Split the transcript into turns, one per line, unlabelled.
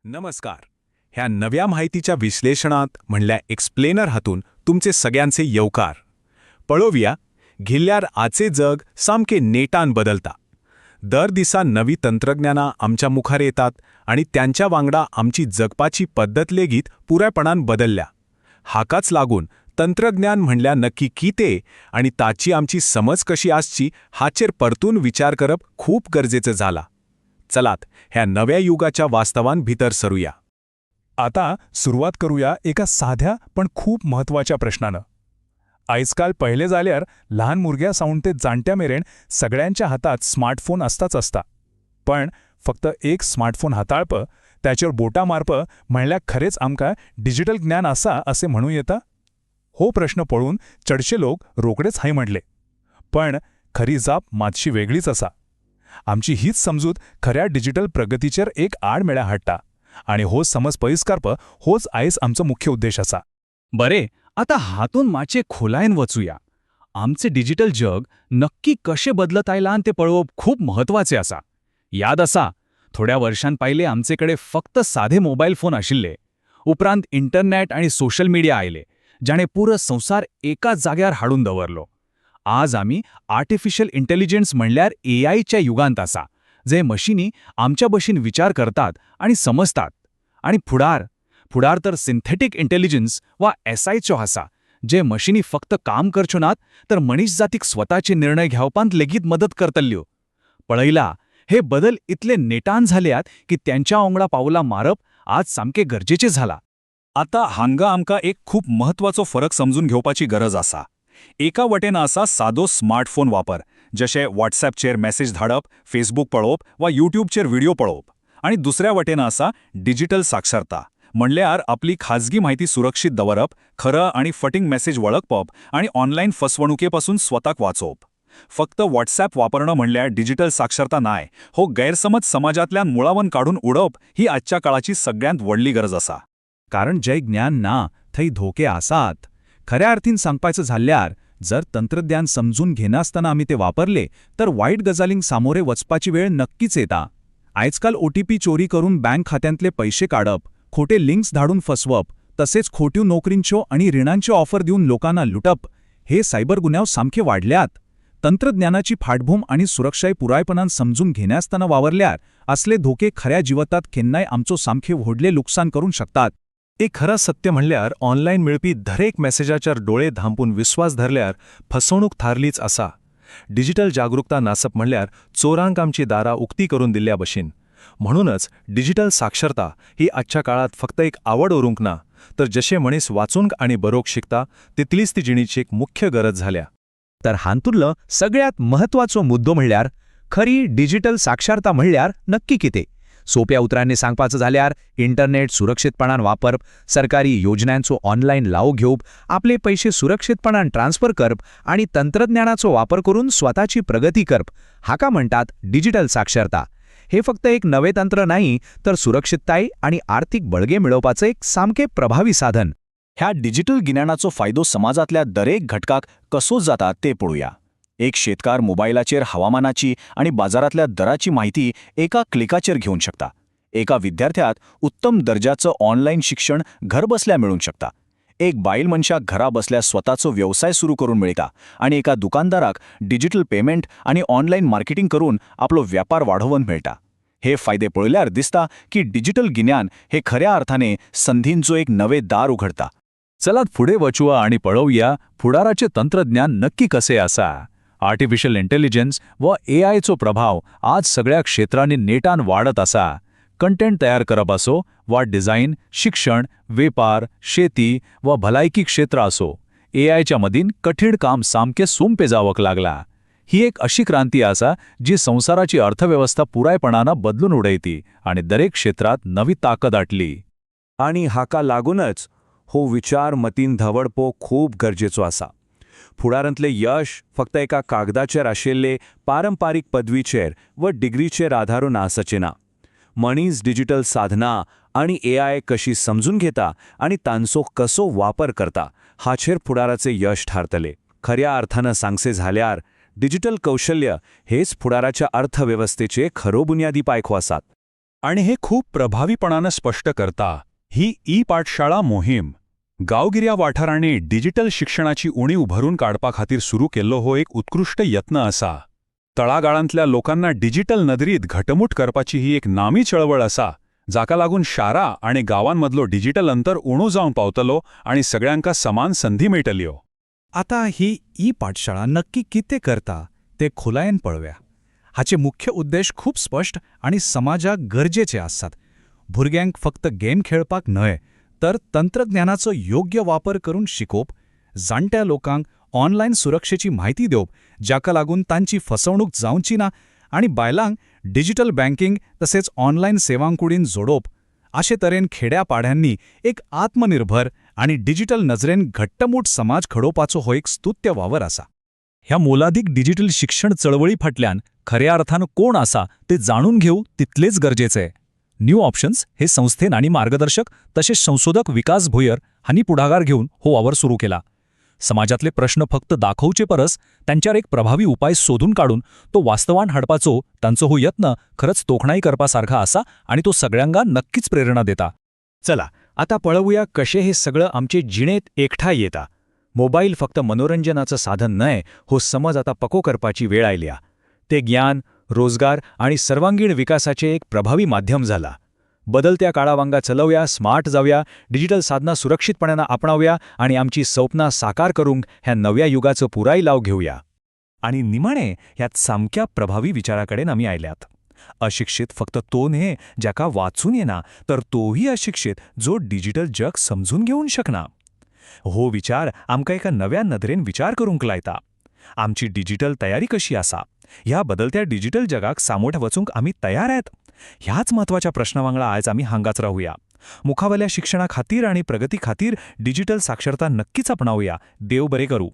नमस्कार. ह्या नव्या माहितीच्या विश्लेषणात म्हणल्या एक्सप्लेनर हातून तुमचे सगळ्यांचे येवकार. पळोवया घिल्ल्यार आचे जग सामके नेटान बदलता. दर दिसा नवी तंत्रज्ञाना आमच्या मुखार येतात आणि त्यांच्या वांगडा आमची जगपाची पद्धत लेगीत पुरायपणान बदलल्या. हाकाच लागून तंत्रज्ञान म्हणल्या नक्की कितें आणि ताची आमची समज कशी आसची हाचेर परतून विचार करप खूप गरजेचं झाला. चलात ह्या नव्या युगाच्या वास्तवान भितर सरूया.
आता सुरुवात करूया एका साध्या पण खूप महत्त्वाच्या प्रश्नानं. आजकाल पहिले जाल्यार लहान भुरग्या सावन ते जाणट्या मेरेन सगळ्यांच्या हातात स्मार्टफोन असताच असता. पण फक्त एक स्मार्टफोन हाताळप, त्याचेर बोटां मारप म्हणल्यार खरेच आमकां डिजिटल ज्ञान आसा असे म्हणू येता? हो प्रश्न पळून चडशे लोक रोकडेच हाय म्हणले. पण खरी जाप मातशी वेगळीच आसा. आमची हीच समजूत खऱ्या डिजिटल प्रगतीचेर एक आडमेळ्या हाडटा आणि हो समज पयस करप होच आयज आमचो मुख्य उद्देश आसा.
बरे, आता हातून माचे खोलायेन वचूया. आमचे डिजिटल जग नक्की कशें बदलत आयलां ते पळोवप खूप महत्वाचें आसा. याद आसा, थोड्या वर्षां पयले आमचेकडे फक्त साधे मोबायल फोन आशिल्ले. उपरांत इंटरनेट आणि सोशल मीडिया आयले, जाणे पुरो संवसार एकाच जाग्यार हाडून दवरलो. आज आमी आर्टिफिशियल इंटेलिजन्स म्हणल्यार एआयच्या युगांत आसा, जे मशिनी आमच्या भशेन विचार करतात आणि समजतात. आणि फुडार तर सिंथेटिक इंटेलिजन्स वा एसआयचो आसा, जे मशिनी फक्त काम करच्यो नात तर मनीस जातीक स्वताचे निर्णय घेवपांत लेगीत मदत करतल्यो. पळयला, हे बदल इतले नेटान झाल्यात की त्यांच्या वांगडा पावलां मारप आज सामके गरजेचें झाला.
आता हांगा आमकां एक खूप महत्वाचो फरक समजून घेवपाची गरज आसा. एका वटेन आसा सादो स्मार्टफोन वापर, जशे व्हॉट्सॲपचेर मेसेज धाडप, फेसबूक पळोवप वा यूट्यूबचेर व्हिडिओ पळोवप. आणि दुसऱ्या वटेन आसा डिजिटल साक्षरता, म्हणल्यार आपली खाजगी माहिती सुरक्षीत दवरप, खरं आणि फटींग मेसेज वळखप आणि ऑनलायन फसवणुकेपासून स्वताक वाचोवप. फक्त व्हॉट्सॲप वापरणं म्हणल्यार डिजिटल साक्षरता नाय. हो गैरसमज समाजांतल्यान मुळावन काढून उडोवप ही आजच्या काळाची सगळ्यांत व्हडली गरज आसा.
कारण जंय ज्ञान ना थंय धोके आसात. खऱ्या अर्थीन सांगपाचें जाल्यार जर तंत्रज्ञान समजून घेनासतना आमी ते वापरले तर वाईट गजालींक सामोरे वचपाची वेळ नक्कीच येता. आजकाल ओटीपी चोरी करून बँक खात्यांतले पैसे काढप, खोटे लिंक्स धाडून फसवप, तसेच खोट्यो नोकरींच्यो आणि रिणांच्यो ऑफर दिवन लोकांना लुटप, हे सायबर गुन्यांव सामके वाढल्यात. तंत्रज्ञानाची फाटभूम आणि सुरक्षाय पुरायपणान समजून घेनासतना वावरल्यार असले धोके खऱ्या जिवतात केन्नाय आमचो सामके व्हडले लुकसाण करूंक शकतात.
एक खरं सत्य म्हणल्यार ऑनलायन मेळपी दरेक मेसेजाचेर डोळे धांपून विश्वास धरल्यार फसवणूक थारलीच आसा. डिजिटल जागरूकता नासप म्हणल्यार चोरांक आमची दारां उक्ती करून दिल्ल्या भशेन. म्हणूनच डिजिटल साक्षरता ही आजच्या काळात फक्त एक आवड उरूंक ना, तर जशे मनीस वाचूंक आणि बरोवंक शिकता तितलीच ती जिणीची एक मुख्य गरज झाल्या.
तर हातूंतलो सगळ्यात महत्वाचो मुद्दो म्हणल्यार खरी डिजिटल साक्षरता म्हणल्यार नक्की कितें. सोप्या उतरांनी सांगपाचें जाल्यार इंटरनेट सुरक्षीतपणान वापरप, सरकारी योजनांचो ऑनलायन लाव घेवप, आपले पैसे सुरक्षीतपणान ट्रान्स्फर करप आणि तंत्रज्ञानाचो वापर करून स्वताची प्रगती करप, हाका म्हणटात डिजिटल साक्षरता. हे फक्त एक नवे तंत्र नाही, तर सुरक्षितताय आणि आर्थिक बळगे मिळवपाचं एक सामके प्रभावी साधन.
ह्या डिजिटल गिन्यानाचो फायदो समाजातल्या दरेक घटकाक कसो जाता ते पळोवया. एक शेतकार मोबायलाचेर हवामानाची आणि बाजारातल्या दराची माहिती एका क्लिकाचेर घेवंक शकता. एका विद्यार्थ्याक उत्तम दर्जाचं ऑनलायन शिक्षण घर बसल्या मेळूंक शकता. एक बायल मनशाक घरा बसल्या स्वताचो व्यवसाय सुरू करून मेळटा आणि एका दुकानदाराक डिजिटल पेमेंट आणि ऑनलायन मार्केटिंग करून आपलो व्यापार वाढोवन मेळटा. हे फायदे पळयल्यार दिसता की डिजिटल गिन्यान हे खऱ्या अर्थाने संधींचो एक नवे दार उघडता.
चलात फुडें वचूया आणि पळोवया फुडाराचें तंत्रज्ञान नक्की कसे आसा. आर्टिफिशियल इंटेलिजन्स वा एआयचो प्रभाव आज सगळ्या क्षेत्रांनी नेटान वाढत आसा. कंटेंट तयार करप आसो वा डिझायन, शिक्षण, वेपार, शेती वा भलायकी क्षेत्र आसो, एआयच्या मदीन कठीण काम सामके सोंपें जावंक लागला. ही एक अशी क्रांती आसा जी संवसाराची अर्थव्यवस्था पुरायपणान बदलून उडयती आणि दरेक क्षेत्रात नवी ताकद हाडली.
आणि हाका लागूनच हो विचार मतीन धवडपो खूप गरजेचो आसा. फुडारांतले यश फक्त एका कागदाचेर आशिल्ले पारंपारीक पदवीचेर व डिग्रीचेर आधारून आसचें ना. मनीस डिजिटल साधना आणि एआय कशी समजून घेता आणि तांचो कसो वापर करता हाचेर फुडाराचे यश थारतले. खऱ्या अर्थानं सांगचे जाल्यार डिजिटल कौशल्य हेच फुडाराच्या अर्थव्यवस्थेचे खरो बुन्यादी पायखो आसात.
आणि हे खूप प्रभावीपणानं स्पष्ट करता ही ई पाठशाळा मोहीम गावगिऱ्या वाठारांनी डिजिटल शिक्षणाची उणीव भरून काडपा खातीर सुरू केल्लो हो एक उत्कृष्ट यत्न असा. तळागाळांतल्या लोकांना डिजिटल नदरीत घटमूट करपाची ही एक नामी चळवळ असा, जाका लागून शारा आणि गावांमधलो डिजिटल अंतर उणो जावन पावतलो आणि सगळ्यांका समान संधी मेळटल्यो.
आता ही ई पाठशाळा नक्की कितें करता ते खोलायेन पळोवया. हाचे मुख्य उद्देश खूप स्पष्ट आणि समाजाक गरजेचे आसतात. भुरग्यांक फक्त गेम खेळपाक न्हय, तर तंत्रज्ञानाचो योग्य वापर करून शिकोवप, जाणट्या लोकांक ऑनलायन सुरक्षेची म्हायती दिवप, जाका लागून तांची फसवणूक जावची ना, आणि बायलांक डिजिटल बँकिंग तसेच ऑनलायन सेवांकुडीन जोडप, अशे तरेन खेड्या पाड्यांनी एक आत्मनिर्भर आणि डिजिटल नजरेन घट्टमूट समाज घडोवपाचो हो एक स्तुत्य वावर आसा. ह्या मोलादीक डिजिटल शिक्षण चळवळी फाटल्यान खऱ्या अर्थान कोण आसा ते जाणून घेऊ तितलेच गरजेचे. न्यू ऑप्शन्स हे संस्थेन आणि मार्गदर्शक तसेच संशोधक विकास भुयर हांनी पुढाकार घेऊन हो वावर सुरू केला. समाजातले प्रश्न फक्त दाखवचे परस त्यांच्यावर एक प्रभावी उपाय सोदून काढून तो वास्तवान हाडपाचो तांचो हो यत्न खरंच तोखणाई करपासारखा आसा आणि तो सगळ्यांना नक्कीच प्रेरणा देता. चला आता पळवूया कशे हे सगळं आमचे जिणेत एकठांय येता. मोबाईल फक्त मनोरंजनाचं साधन न्हय हो समज आता पक्को करपाची वेळ आयल्या. ते ज्ञान, रोजगार आणि सर्वांगीण विकासाचे एक प्रभावी माध्यम झाला. बदलत्या काळावांगा चलवया, स्मार्ट जावया, डिजिटल साधना सुरक्षितपणानं आपणावया आणि आमची स्वप्नां साकार करूंक ह्या नव्या युगाचो पुराय लाव घेऊया.
आणि निमाणे ह्यात सामक्या प्रभावी विचाराकडेन आमी आयल्यात. अशिक्षित फक्त तो न्हे ज्याका वाचून येना, तर तोही अशिक्षित जो डिजिटल जग समजून घेऊन शकना. हो विचार आमकां एका नव्या नदरेन विचार करूंक लायता. आमची डिजिटल तयारी कशी आसा, ह्या बदलत्या डिजिटल जगाक सामोर वचूंक आमी तयार आहेत, ह्याच महत्वाच्या प्रश्नावांगडा आयज आमी हांगाच रावूया. मुखावेल्या शिक्षणा खातीर आणि प्रगती खातीर डिजिटल साक्षरता नक्कीच आपणावया. देव बरें करूं.